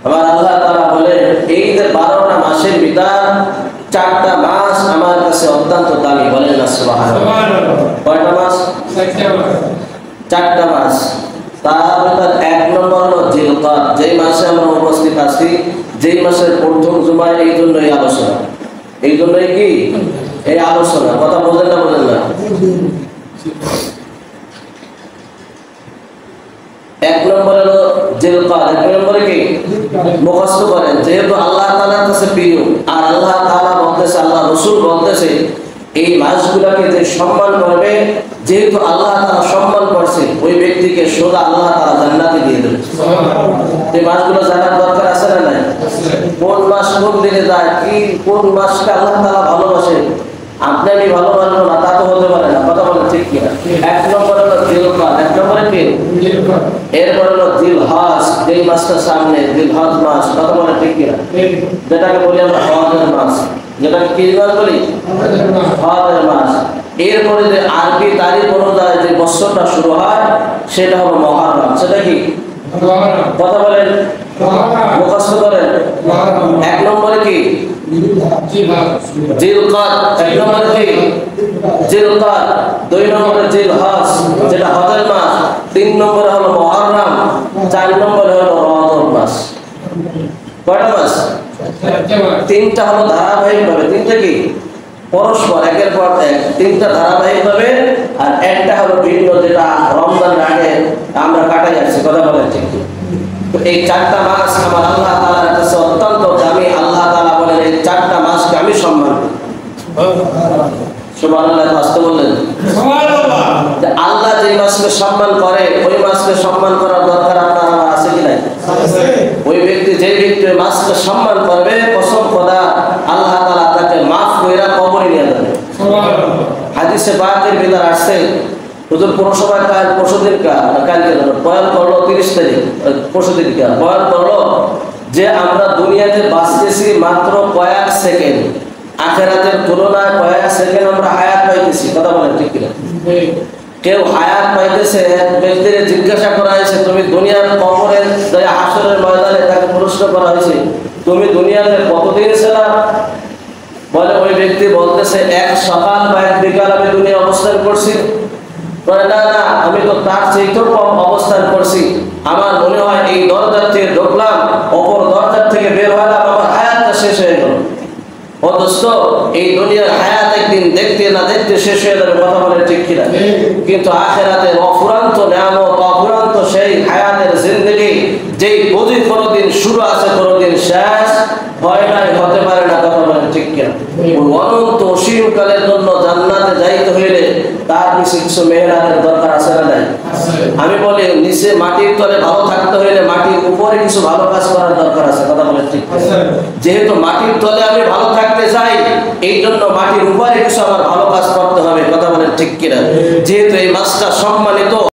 আমার আল্লাহ তাআলা বলে এই যে 12টা মাসের ভিতর 4টা মাস আমার কাছে অত্যন্ত দামি। বলেন না সুবহানাল্লাহ। কয়টা মাস? 4টা মাস। তার ভিতর 1 নম্বর হলো জিলকাদ, যেই মাসে আমরা উপস্থিত আছি, যেই মাসের প্রথম জুমায়। এই জন্যই আলোচনা, এই জন্যই কি এই আলোচনা। কথা বলেন না? বলেন না? 1 নম্বর হলো জিলকাদ। 1 নম্বরে কি মুখস্থ করেন, যেহেতু আল্লাহ তাআলার কাছে প্রিয়। আর আল্লাহ তাআলা বলতেছে, আল্লাহ রাসূল বলতেছে এই মাসগুলোকে যে সম্মান করবে, যেহেতু আল্লাহ তাআলা সম্মান করছে, ওই ব্যক্তিকে সোজা আল্লাহ তাআলা জান্নাতে দিয়ে দেবে। এই মাসগুলো জানার দরকার আছে না নাই? কোন মাস কোন দিনে যায়, কি কোন মাসকে আল্লাহ তাআলা ভালোবাসে, আপনি আমি ভালোবাসবো না তা তো হতে পারে না। কথা বলেন ঠিক কিনা? 1 নম্বর হলো জিলকাদ। 1 নম্বরে কি? এরপর হলো জিলহজ, যেই মাসটা সামনে, জিলহজ মাস। কথা বলেন ঠিক কিনা? যেটাকে বলি আমরা হজের মাস, যেটাকে কি মাস বলি? হজের মাস। এরপরে যে আরবি তারিখ অনুযায়ী যে বছরটা শুরু হয় সেটা হলো মুহররম। সেটা কি? কথা বলেন, মুখস্থ করেন। 1 নম্বরে কি? জিলকাদ। 1 নম্বরে কি? জিলকাদ। 2 নম্বরে জিলহজ, যেটা হজের মাস। 3 নম্বরে হলো মুহররম। 4 নম্বরে হলো রজব মাস। কয়টা মাস? 3টা হলো ধারাবাহিক ভাবে। 3টা কি পরস্পর একের পর এক, 3টা ধারাবাহিক ভাবে। আর একটা হলো ভিন্ন, যেটা রমজানের আগে আমরা কাটাই যাচ্ছি। কথা বলেন ঠিক? তো এই 4টা মাস আমার আল্লাহ তাআলার কাছে অত্যন্ত দামি। আল্লাহ তাআলা বলেন এই 4টা মাসকে আমি সম্মান করি। সুবহানাল্লাহ। বাস্তব বললেন সুবহানাল্লাহ। যে আল্লাহ যে মাসকে সম্মান করে, ওই মাসকে সম্মান করার দরকার আপনার আমার আছে কি নাই? আছে। ওই ব্যক্তি যে ব্যক্তি মাসকে সম্মান করবে, কসম খোদা আল্লাহ তাআলা তাকে maaf কইরা কবরে নিয়ে যাবে। সুবহানাল্লাহ। হাদিসে পাকের ভিতর আসছে, হুজুর পৌরসভায় পরশুদিন কালকে বয়ান করলো 30 তারিখ, পরশুদিন বয়ান করলো যে আমরা দুনিয়াতে বাঁচতেছি মাত্র কয়েক সেকেন্ড, আখিরাতের তুলনায় কয়েক সেকেন্ড আমরা হায়াত পাইতেছি। কথা বলেন ঠিক কিনা? কেউ হায়াত পাইতেছে, এক ব্যক্তির জিজ্ঞাসা করা হয়েছে তুমি দুনিয়ার কবরে হাসরের ময়দানে তাকে প্রশ্ন করা হয়েছে তুমি দুনিয়াতে কতদিন ছিলা? বলে ওই ব্যক্তি বলতেছে 1 সকাল বা 1 বিকাল আমি দুনিয়া অবস্থান করছি। বলে না না, আমি তো তার চেয়েও কম অবস্থান করছি। আমার মনে হয় এই দরজা থেকে ঢুকলাম, অপর দরজা থেকে বের হলাম, আমার হায়াতটা শেষ হয়ে গেল। অথচ এই দুনিয়ার হায়াত একদিন দেখতে না দেখতে শেষ হয়ে যাবে। কথা বলে ঠিক কিনা? কিন্তু আখিরাতের অফুরন্ত নিয়ামত, অফুরন্ত সেই হায়াতের জিন্দেগি, যেই বুঝি কোনোদিন শুরু আছে কোনোদিন শেষ হয় নাই, হতে পারে না। কথা বলে ঠিক কিনা? অনন্ত অসীমকালের জন্য জান্নাতে যাইতে হইলে তার নিচে কিছু মেহনতের দরকার আছে না নাই? আমি বলি নিচে মাটির তলে ভালো থাকতে হইলে মাটির উপরে কিছু ভালো কাজ করার দরকার আছে। কথা বলে ঠিক? যেহেতু মাটির তলে আমি ভালো থাকতে চাই, এই জন্য মাটির উপরে কিছু আমার ভালো কাজ করতে হবে। কথা বলে ঠিক কিনা? যেহেতু এই মাসটা সম্মানিত।